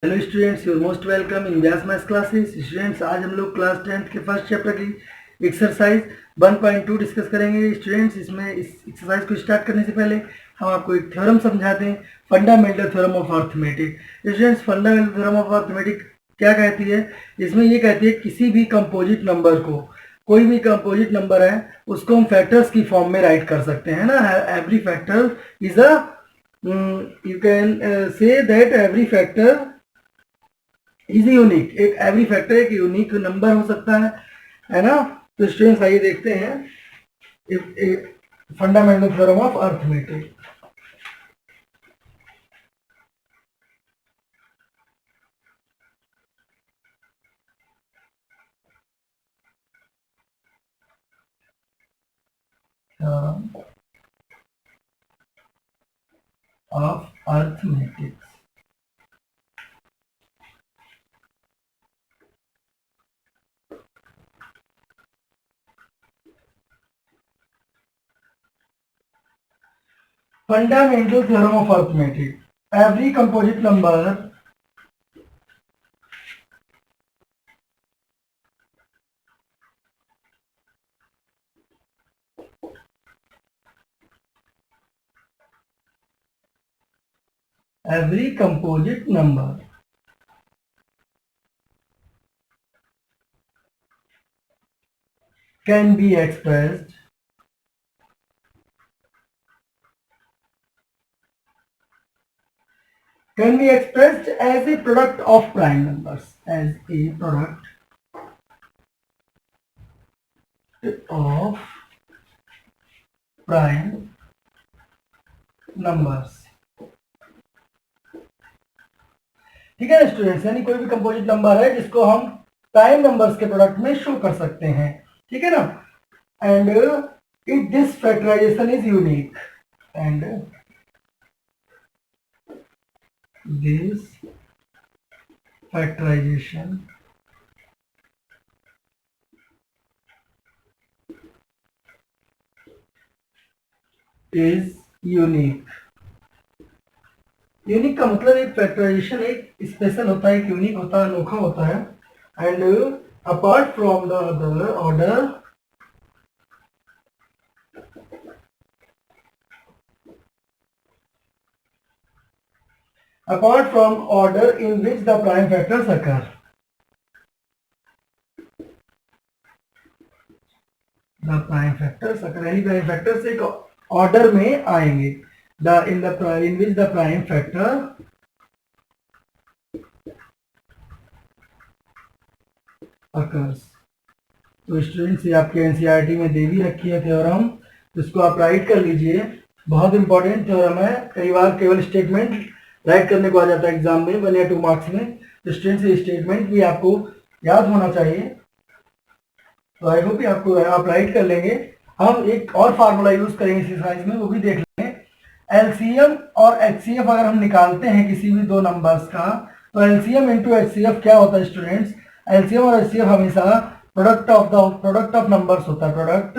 Hello students, you're most welcome in Vyas maths classes. Students, आज हम लोग क्लास 10th के फर्स्ट चैप्टर की एक्सरसाइज 1.2 डिस्कस करेंगे। स्टूडेंट्स, इसमें इस एक्सरसाइज को स्टार्ट करने से पहले हम आपको एक थ्योरम समझाते हैं, fundamental theorem of arithmetic. Students, fundamental theorem of arithmetic क्या कहती है? इसमें ये कहती है किसी भी कंपोजिट नंबर को, कोई भी कंपोजिट नंबर है उसको हम फैक्टर्स की फॉर्म में राइट कर सकते हैं ना। Every factor is a you can say that every factor is unique. एक एवरी फैक्टर एक यूनिक नंबर हो सकता है ना। तो स्टूडेंट्स, आइए देखते हैं fundamental theorem of arithmetic. Of arithmetics. Fundamental theorem of arithmetic, every composite number every composite number can be expressed as a product of prime numbers, as a product of prime numbers। ठीक है students, यानी कोई भी composite number है जिसको हम prime numbers के product में शो कर सकते हैं, ठीक है ना। And it this factorization is unique, and this factorization is unique. Unique का मतलब एक फैक्टराइजेशन एक स्पेशल होता है, एक यूनिक होता है, अनोखा होता है। And apart from the other order, apart from order in which the prime factors occur, the prime factors occur, यानी prime factors एक ऑर्डर में आएंगे। the in which the prime factor occurs। तो स्टूडेंट्स, ये आपके एनसीईआरटी में दे भी रखी है थ्योरम, तो इसको आप राइट कर लीजिए। बहुत इंपॉर्टेंट थ्योरम है, कई बार केवल स्टेटमेंट राइट करने को आ जाता है एग्जाम में 1 या 2 मार्क्स में। तो स्टूडेंट्स, ये स्टेटमेंट भी आपको याद होना चाहिए, तो आई होप आपको आप राइट कर लेंगे। हम एक और फार्मूला यूज करेंगे इस एक्सरसाइज में, वो भी देख लेंगे। एलसीएम और एचसीएफ अगर हम निकालते हैं किसी भी दो नंबर्स का, तो एलसीएम इंटू एचसीएफ क्या होता है स्टूडेंट्स? एलसीएम और एचसीएफ हमेशा प्रोडक्ट ऑफ नंबर्स होता है, प्रोडक्ट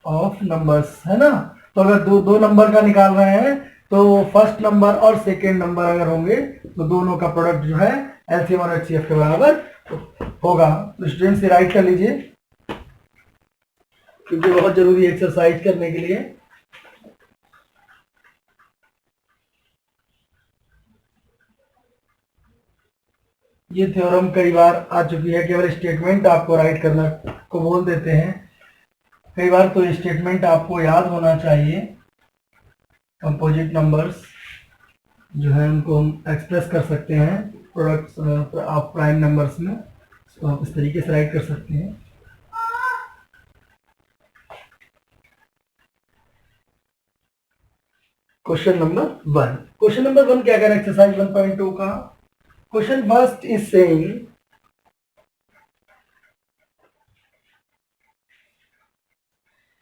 ऑफ नंबर्स, है ना। तो अगर दो नंबर का निकाल रहे हैं तो फर्स्ट नंबर और सेकेंड नंबर अगर होंगे तो दोनों का प्रोडक्ट जो है एलसीएम और एचसीएफ के बराबर होगा। तो स्टूडेंट्स, से राइट कर लीजिए क्योंकि बहुत जरूरी है एक्सरसाइज करने के लिए। ये थ्योरम कई बार आ चुकी है, केवल स्टेटमेंट आपको राइट करना को बोल देते हैं कई बार, तो स्टेटमेंट आपको याद होना चाहिए। कंपोजिट नंबर्स जो है उनको हम एक्सप्रेस कर सकते हैं प्रोडक्ट्स ऑफ प्राइम नंबर्स में, तो आप इस तरीके से राइट कर सकते हैं। क्वेश्चन नंबर 1 क्या कह रहा है एक्सरसाइज 1.2 का? Question first is saying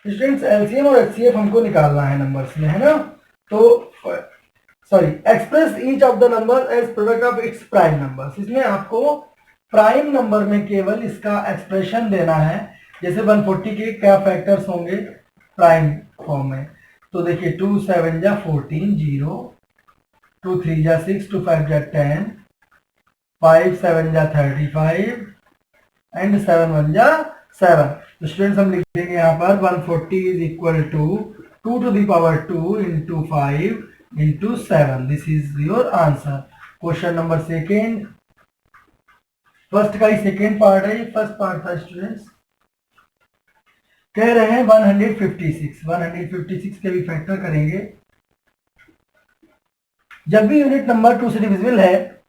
students, LCM और एचसीएफ हमको निकालना है नंबर्स में, है ना। तो sorry, express each of the number as product of its prime numbers. इसमें आपको प्राइम नंबर में केवल इसका एक्सप्रेशन देना है। जैसे 140 के क्या फैक्टर्स होंगे प्राइम फॉर्म में, तो देखिए 2 7 जा 14, 0 2 3 जा 6, 2 5 जा 10, 5 7 जा 35 एंड 7 1 जा 7। तो स्टूडेंट्स हम लिख देंगे यहाँ पर 140 is equal to 2 to the power 2 into 5 into 7। This is your answer. Question number second, first का ही सेकेंड पार्ट है, ये फर्स्ट पार्ट था स्टूडेंट्स। कह रहे हैं 156 के भी फैक्टर करेंगे। जब भी यूनिट नंबर 2 से डिविजिबल है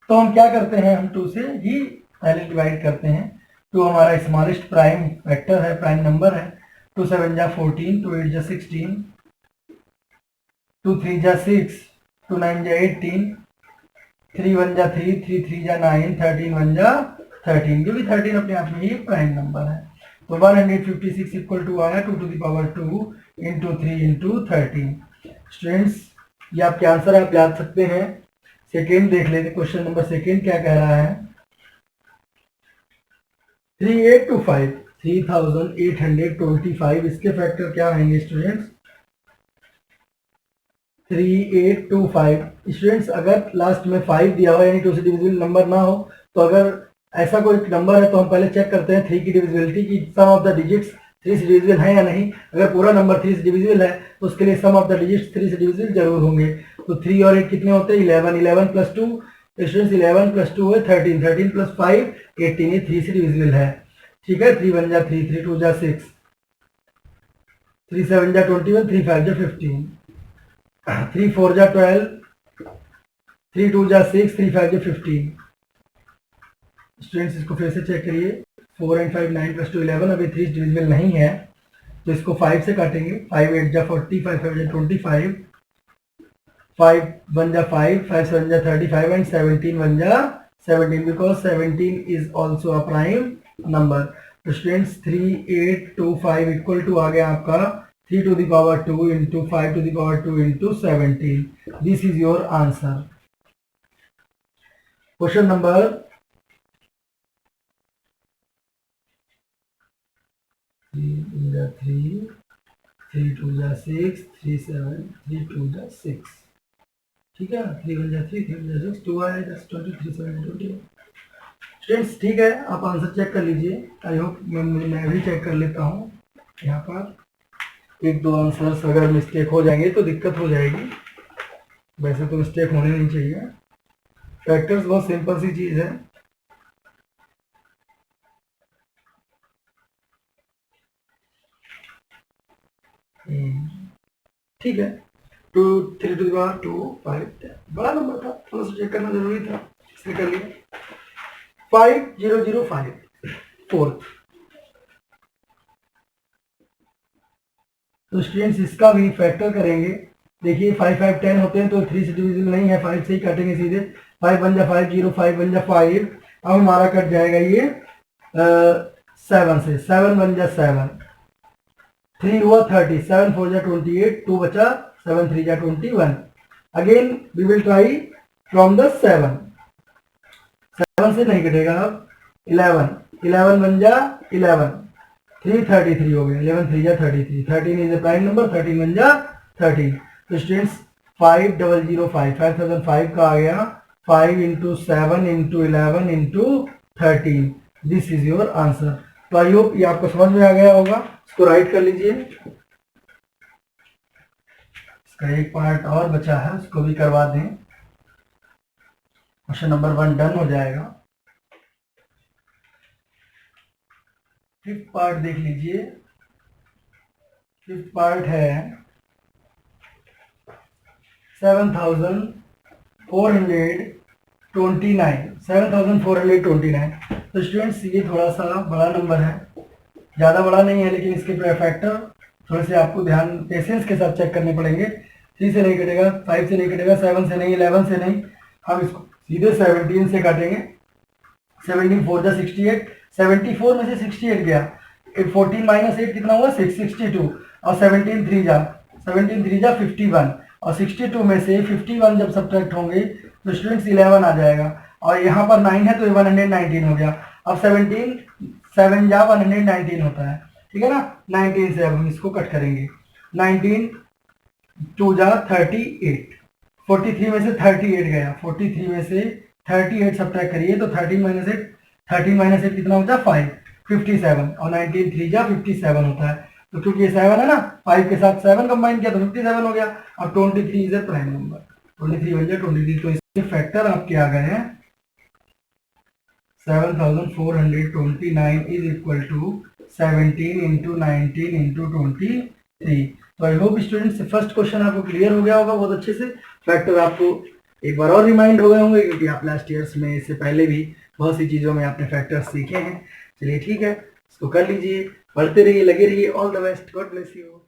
तो हम क्या करते हैं, हम 2 से ही पहले डिवाइड करते हैं। 2 हमारा स्मॉलेस्ट प्राइम फैक्टर है, प्राइम नंबर है। 2 7 जा 14, 2 8 जा 16, 2 3 जा 6, 2 9 जा 18, 3 1 जा 3, 3 3 जा 9, 13 1 जा 13, क्योंकि 13 अपने आप में ही प्राइम नंबर है। तो 156 इक्वल टू आया 2 to the power 2 into 3 into 13। Students ये आपके आंसर आप याद सकते हैं। सेकेंड देख लेते, क्वेश्चन नंबर सेकेंड क्या कह रहा है। 3825, 3825, इसके फैक्टर क्या आएंगे स्टूडेंट्स? 3825। स्टूडेंट्स अगर लास्ट में 5 दिया हो यानी 2 से डिविजिबल नंबर ना हो, तो अगर ऐसा कोई नंबर है तो हम पहले चेक करते हैं 3 की डिविजिबिलिटी की, सम ऑफ द डिजिट्स 3 से डिविजिबल है या नहीं। अगर पूरा नंबर 3 से डिविजिबल है तो उसके लिए सम ऑफ द डिजिट्स 3 से डिविजिबल जरूर होंगे। तो 3 और 8 कितने होते हैं? 11, 11 प्लस 2, स्टूडेंट्स 11 प्लस 2 है 13, 13 प्लस 5 18, ये 3 से डिविजिबल है। ठीक है, 3 1 जा 3, 3 2 जा 6, 3 7 जा 21, 3 5 जा 15, 3 4 जा 12, 3 2 जा 6, 3 5 जा 15। स्टूडेंट्स इसको फिर से चेक करिए। 4 and 5 9 प्लस 2 11, अभी 3 डिविजिबल नहीं है तो इसको 5 से काटेंगे। 5 8 जा 40, 5 5 जा 25, 5 1 जा 5, 5 7 जा 35 एंड 17 1 जा 17, because 17 is also a prime number. तो स्टूडेंट्स 3825 इक्वल टू आ गया आपका 3 to the power 2 into 5 to the power 2 into 17। This is your answer. Question number 3 जा 3, 3 2 जा 6, 3 7, 3 2 जा 6। ठीक है, 3 1 जा 3, 3 1 जा 6, 2 आया, that's 23 7 20। स्टूडेंट्स ठीक है, आप आंसर चेक कर लीजिए। आई होप मैं भी चेक कर लेता हूँ। यहाँ पर 1-2 आंसर्स अगर मिस्टेक हो जाएंगे तो दिक्कत हो जाएगी, वैसे तो मिस्टेक होने नहीं चाहिए। फैक्टर्स बहुत सिंपल सी चीज़ है। ठीक है, 2 3 to the power 2 5 10, बड़ा नंबर था, थोड़ा सा चेक करना जरूरी था, इसलिए कर लिया। 5005 फोर्थ। तो स्टूडेंट्स इसका भी फैक्टर करेंगे। देखिए 5 5 10 होते हैं तो 3 से डिविजिबल नहीं है, 5 से ही काटेंगे सीधे। 5 1 जा 5 0, 5 1 जा 5। अब हमारा कट जाएगा ये 7 से, 7 1 जा 7, 3 हुआ 30, 7 4 जा 28, 2 बचा, 7 3 जा 21। Again we will try from the 7 से नहीं कटेगा। अब 11, 11 1 जा 11, 3 33 हो गया, 11 3 जा 33, 13 इज ए प्राइम नंबर, 13 1 जा 13। तो स्टूडेंट्स 5005, 5005 का आ गया 5 into 7 into 11 into 13। This is your answer. तो आई होप ये आपको समझ में आ गया होगा। इसको राइट कर लीजिए। इसका एक पार्ट और बचा है, उसको भी करवा दें। क्वेश्चन नंबर 1 डन हो जाएगा। फिफ्थ पार्ट देख लीजिए। फिफ्थ पार्ट है 7429। तो स्टूडेंट्स ये थोड़ा सा बड़ा नंबर है, ज़्यादा बड़ा नहीं है, लेकिन इसके फैक्टर थोड़े से आपको ध्यान पेशेंस के साथ चेक करने पड़ेंगे। 3 से नहीं कटेगा, 5 से नहीं कटेगा, 7 से नहीं, 11 से नहीं, हम इसको सीधे 17 से काटेंगे। 17 4 जा 68, 74 में से 68 गया, 14 माइनस 8 कितना हुआ 6, 62। और 17 3 जा 51, और 62 में से 51 जब सब्ट्रैक्ट होंगे तो स्टूडेंट्स 11 आ जाएगा, और यहाँ पर 9 है तो 119 हो गया। अब 17 7 जा 119 होता है, ठीक है ना। 19 से अब हम इसको कट करेंगे। 19 2 जा 38, 43 में से 38 गया, 43 में से 38 सब्ट्रैक्ट करिए तो 13 माइनस 8 कितना होता है 5, 57 और 19 3 जा 57 होता है। तो क्योंकि ये 7 है ना, 5 के साथ 7 कंबाइन किया तो 57 हो गया। और 23 इज ए प्राइम नंबर, 23 बन गया 23। तो इसके फैक्टर आपके आ गए हैं 7429 is equal to 17 into 19 into 23। तो I hope students first question आपको क्लियर हो गया होगा बहुत अच्छे से। फैक्टर आपको एक बार और रिमाइंड हो गए होंगे क्योंकि आप लास्ट ईयर्स में इससे पहले भी बहुत सी चीज़ों में आपने फैक्टर्स सीखे हैं। चलिए ठीक है, इसको कर लीजिए, पढ़ते रहिए, लगे रहिए। All the best, God bless you.